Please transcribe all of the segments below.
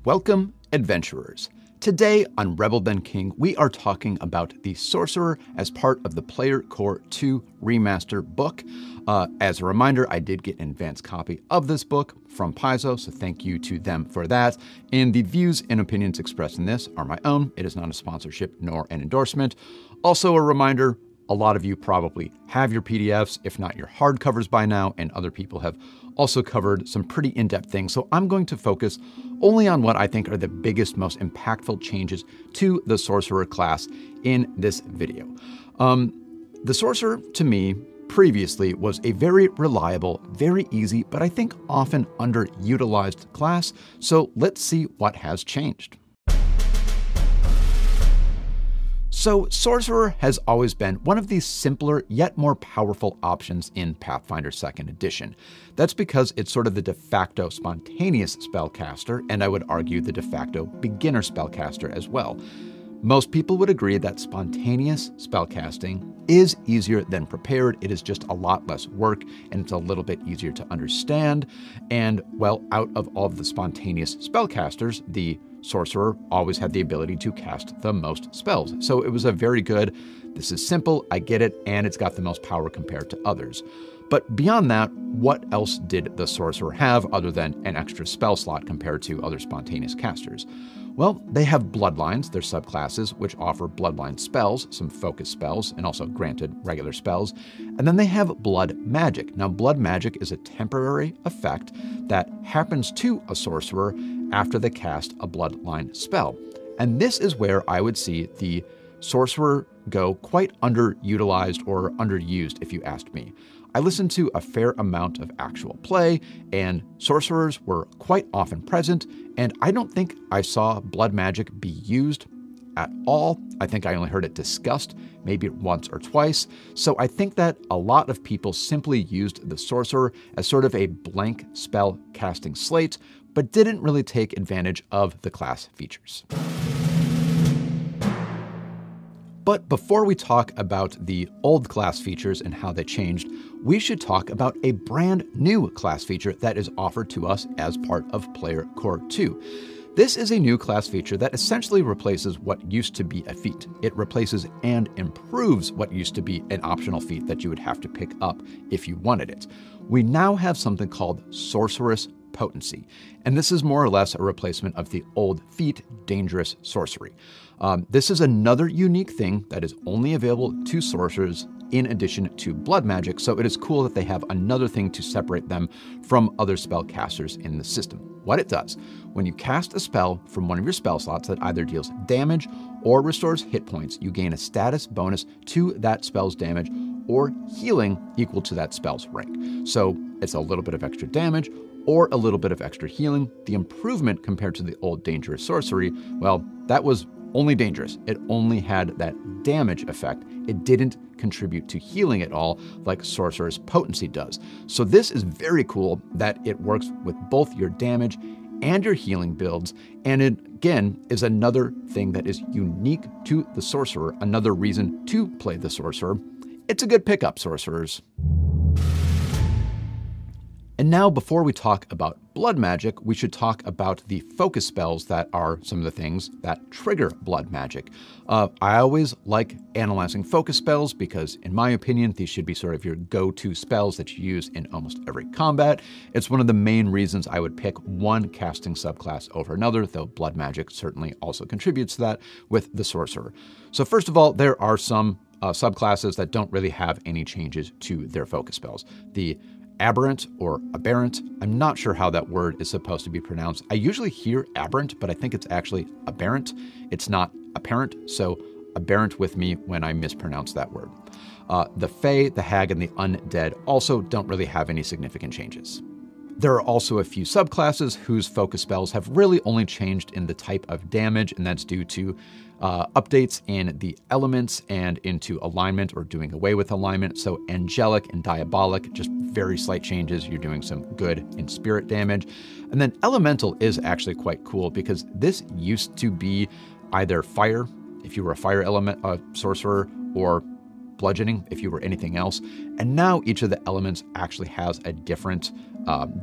Welcome, adventurers. Today on Rebel Then King, we are talking about the Sorcerer as part of the Player Core 2 Remaster book. As a reminder, I did get an advanced copy of this book from Paizo, so thank you to them for that. And the views and opinions expressed in this are my own. It is not a sponsorship nor an endorsement. Also a reminder, a lot of you probably have your PDFs, if not your hardcovers by now, and other people have also covered some pretty in-depth things. So I'm going to focus only on what I think are the biggest, most impactful changes to the Sorcerer class in this video. The Sorcerer, to me, previously was a very reliable, very easy, but I think often underutilized class. So let's see what has changed. So Sorcerer has always been one of the simpler yet more powerful options in Pathfinder 2nd Edition. That's because it's sort of the de facto spontaneous spellcaster, and I would argue the de facto beginner spellcaster as well. Most people would agree that spontaneous spellcasting is easier than prepared. It is just a lot less work, and it's a little bit easier to understand. And well, out of all of the spontaneous spellcasters, the Sorcerer always had the ability to cast the most spells. So it was a very good, this is simple, I get it, and it's got the most power compared to others. But beyond that, what else did the Sorcerer have other than an extra spell slot compared to other spontaneous casters? Well, they have Bloodlines, their subclasses, which offer Bloodline spells, some focus spells, and also granted regular spells. And then they have Blood Magic. Now, Blood Magic is a temporary effect that happens to a Sorcerer after they cast a Bloodline spell. And this is where I would see the Sorcerer go quite underutilized or underused, if you asked me. I listened to a fair amount of actual play, and Sorcerers were quite often present, and I don't think I saw Blood Magic be used at all. I think I only heard it discussed maybe once or twice. So I think that a lot of people simply used the Sorcerer as sort of a blank spell casting slate, but didn't really take advantage of the class features. But before we talk about the old class features and how they changed, we should talk about a brand new class feature that is offered to us as part of Player Core 2. This is a new class feature that essentially replaces what used to be a feat. It replaces and improves what used to be an optional feat that you would have to pick up if you wanted it. We now have something called Sorcerous Potency, and this is more or less a replacement of the old feat, Dangerous Sorcery. This is another unique thing that is only available to sorcerers in addition to Blood Magic, so it is cool that they have another thing to separate them from other spellcasters in the system. What it does, when you cast a spell from one of your spell slots that either deals damage or restores hit points, you gain a status bonus to that spell's damage or healing equal to that spell's rank. So it's a little bit of extra damage or a little bit of extra healing. The improvement compared to the old Dangerous Sorcery, well, that was only dangerous. It only had that damage effect. It didn't contribute to healing at all like Sorcerous Potency does. So this is very cool that it works with both your damage and your healing builds. And it, again, is another thing that is unique to the Sorcerer, another reason to play the Sorcerer. It's a good pickup, Sorcerers. And now, before we talk about Blood Magic, we should talk about the focus spells that are some of the things that trigger Blood Magic. I always like analyzing focus spells because, in my opinion, these should be sort of your go-to spells that you use in almost every combat. It's one of the main reasons I would pick one casting subclass over another, though Blood Magic certainly also contributes to that with the Sorcerer. So first of all, there are some subclasses that don't really have any changes to their focus spells. The Aberrant or Aberrant, I'm not sure how that word is supposed to be pronounced. I usually hear Aberrant, but I think it's actually Aberrant. It's not apparent, so Aberrant with me when I mispronounce that word. The Fae, the Hag, and the Undead also don't really have any significant changes. There are also a few subclasses whose focus spells have really only changed in the type of damage, and that's due to updates in the elements and into alignment or doing away with alignment. So Angelic and Diabolic, just very slight changes. You're doing some good in spirit damage. And then Elemental is actually quite cool because this used to be either fire, if you were a fire element sorcerer, or bludgeoning if you were anything else. And now each of the elements actually has a different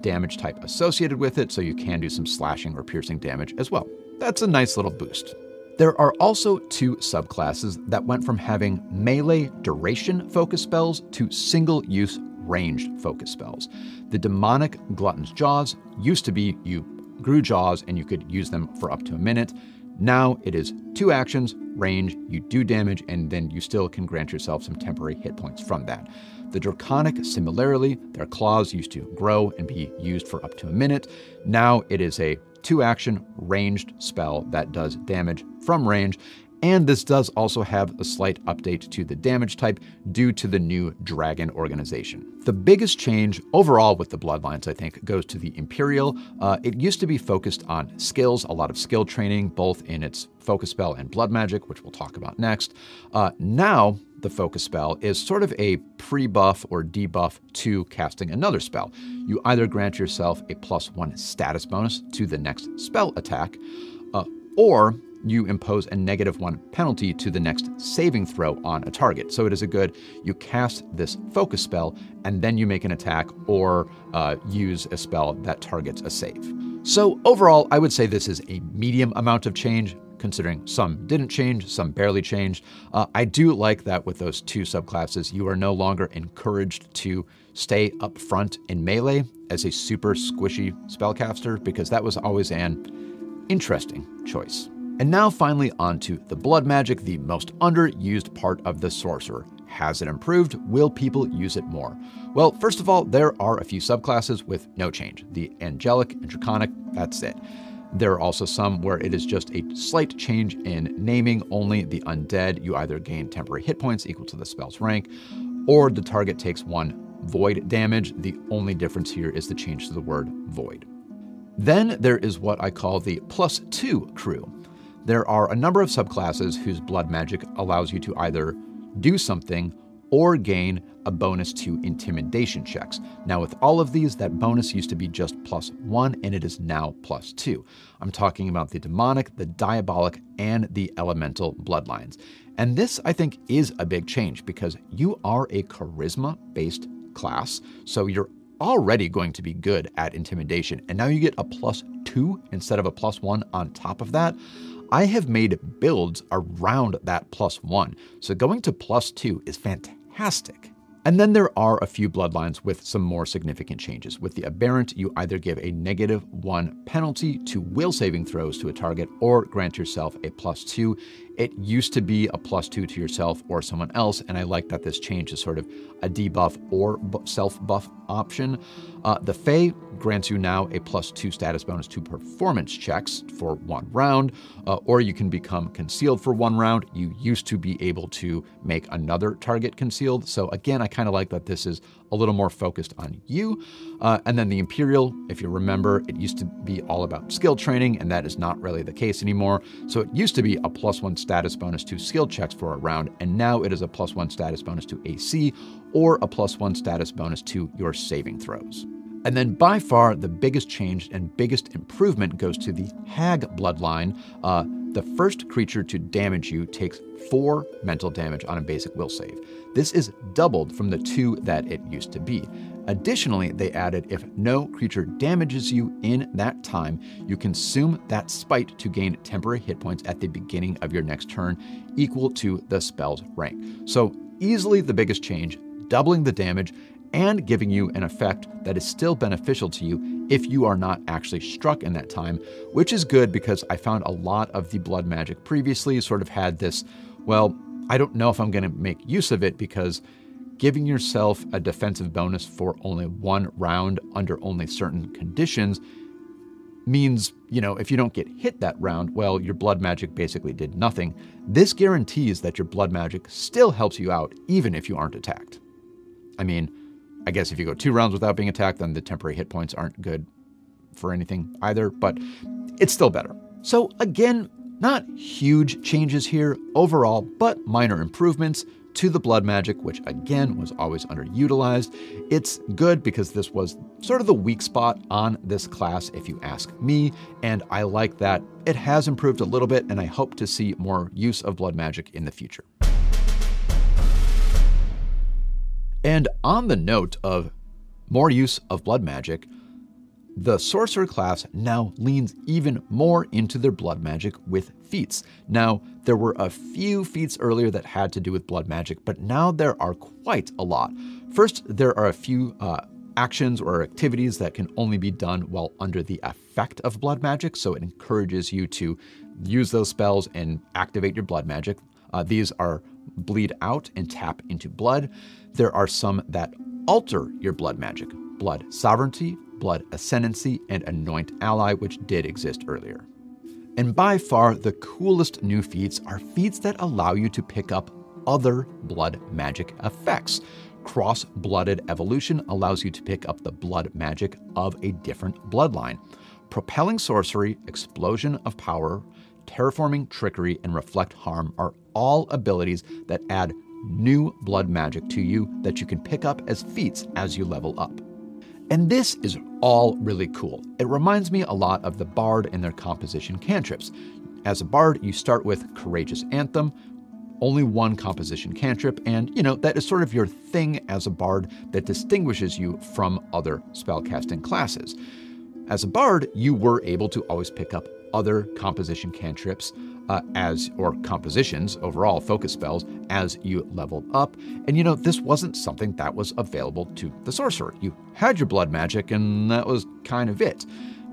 damage type associated with it, so you can do some slashing or piercing damage as well. That's a nice little boost. There are also 2 subclasses that went from having melee duration focus spells to single-use ranged focus spells. The demonic Glutton's Jaws used to be you grew jaws and you could use them for up to a minute. Now it is 2 actions, range, you do damage, and then you still can grant yourself some temporary hit points from that. The Draconic, similarly, their claws used to grow and be used for up to a minute. Now it is a 2-action ranged spell that does damage from range, and this does also have a slight update to the damage type due to the new dragon organization. The biggest change overall with the Bloodlines, I think, goes to the Imperial. It used to be focused on skills, a lot of skill training, both in its focus spell and blood magic, which we'll talk about next. Now, the focus spell is sort of a pre-buff or debuff to casting another spell. You either grant yourself a +1 status bonus to the next spell attack, or you impose a -1 penalty to the next saving throw on a target. So it is a good, you cast this focus spell, and then you make an attack or use a spell that targets a save. So overall, I would say this is a medium amount of change, considering some didn't change, some barely changed. I do like that with those 2 subclasses, you are no longer encouraged to stay up front in melee as a super squishy spellcaster, because that was always an interesting choice. And now finally onto the blood magic, the most underused part of the Sorcerer. Has it improved? Will people use it more? Well, first of all, there are a few subclasses with no change. The Angelic and Draconic, that's it. There are also some where it is just a slight change in naming. Only the Undead, you either gain temporary hit points equal to the spell's rank, or the target takes 1 void damage. The only difference here is the change to the word void. Then there is what I call the +2 crew. There are a number of subclasses whose blood magic allows you to either do something or gain a bonus to intimidation checks. Now with all of these, that bonus used to be just +1 and it is now +2. I'm talking about the demonic, the diabolic, and the elemental bloodlines. And this, I think, is a big change because you are a charisma-based class, so you're already going to be good at intimidation, and now you get a +2 instead of a +1 on top of that. I have made builds around that +1, so going to +2 is fantastic. And then there are a few bloodlines with some more significant changes. With the Aberrant, you either give a -1 penalty to will saving throws to a target or grant yourself a +2. It used to be a +2 to yourself or someone else, and I like that this change is sort of a debuff or self-buff option. The Fae grants you now a +2 status bonus to performance checks for 1 round, or you can become concealed for 1 round. You used to be able to make another target concealed, so again, I kind of like that this is a little more focused on you. And then the Imperial, if you remember, it used to be all about skill training, and that is not really the case anymore. So it used to be a +1 status bonus to skill checks for a round, and now it is a +1 status bonus to AC or a +1 status bonus to your saving throws. And then by far the biggest change and biggest improvement goes to the Hag bloodline. The first creature to damage you takes 4 mental damage on a basic will save. This is doubled from the 2 that it used to be. Additionally, they added if no creature damages you in that time, you consume that spite to gain temporary hit points at the beginning of your next turn, equal to the spell's rank. So easily the biggest change, doubling the damage, and giving you an effect that is still beneficial to you if you are not actually struck in that time, which is good because I found a lot of the blood magic previously sort of had this, well, I don't know if I'm going to make use of it because giving yourself a defensive bonus for only 1 round under only certain conditions means, if you don't get hit that round, well, your blood magic basically did nothing. This guarantees that your blood magic still helps you out even if you aren't attacked. I mean, I guess if you go 2 rounds without being attacked, then the temporary hit points aren't good for anything either, but it's still better. So again, not huge changes here overall, but minor improvements to the blood magic, which again was always underutilized. It's good because this was sort of the weak spot on this class, if you ask me, and I like that it has improved a little bit, and I hope to see more use of blood magic in the future. And on the note of more use of blood magic, the Sorcerer class now leans even more into their blood magic with feats. Now, there were a few feats earlier that had to do with blood magic, but now there are quite a lot. First, there are a few actions or activities that can only be done while under the effect of blood magic, so it encourages you to use those spells and activate your blood magic. These are bleed out and tap into blood. There are some that alter your blood magic: blood sovereignty, blood ascendancy, and anoint ally, which did exist earlier. And by far the coolest new feats are feats that allow you to pick up other blood magic effects. Cross-blooded evolution allows you to pick up the blood magic of a different bloodline. Propelling sorcery, explosion of power, terraforming trickery, and reflect harm are all abilities that add new blood magic to you that you can pick up as feats as you level up. And this is all really cool. It reminds me a lot of the Bard and their composition cantrips. As a Bard, you start with Courageous Anthem, only one composition cantrip, and that is sort of your thing as a Bard that distinguishes you from other spellcasting classes. As a Bard, you were able to always pick up other composition cantrips or compositions, overall focus spells, as you leveled up. And this wasn't something that was available to the Sorcerer. You had your blood magic and that was kind of it.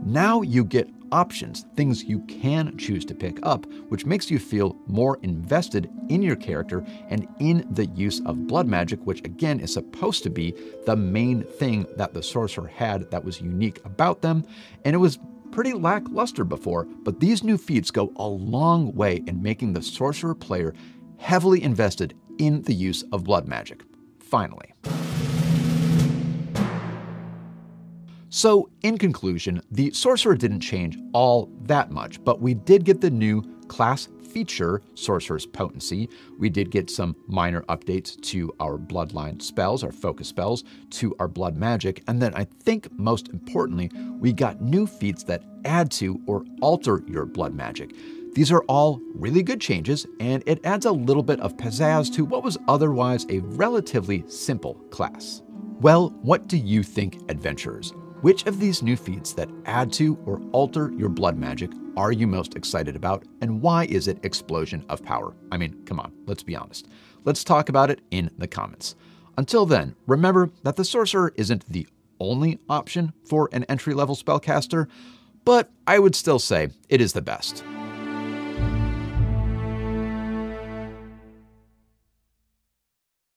Now you get options, things you can choose to pick up, which makes you feel more invested in your character and in the use of blood magic, which again is supposed to be the main thing that the Sorcerer had that was unique about them. And it was pretty lackluster before, but these new feats go a long way in making the Sorcerer player heavily invested in the use of blood magic. Finally. So, in conclusion, the Sorcerer didn't change all that much, but we did get the new class feature, Sorcerous Potency. We did get some minor updates to our Bloodline spells, our focus spells, to our blood magic, and then I think most importantly, we got new feats that add to or alter your blood magic. These are all really good changes, and it adds a little bit of pizzazz to what was otherwise a relatively simple class. Well, what do you think, adventurers? Which of these new feats that add to or alter your blood magic are you most excited about, and why is it Explosion of Power? I mean, come on, let's be honest. Let's talk about it in the comments. Until then, remember that the Sorcerer isn't the only option for an entry-level spellcaster, but I would still say it is the best.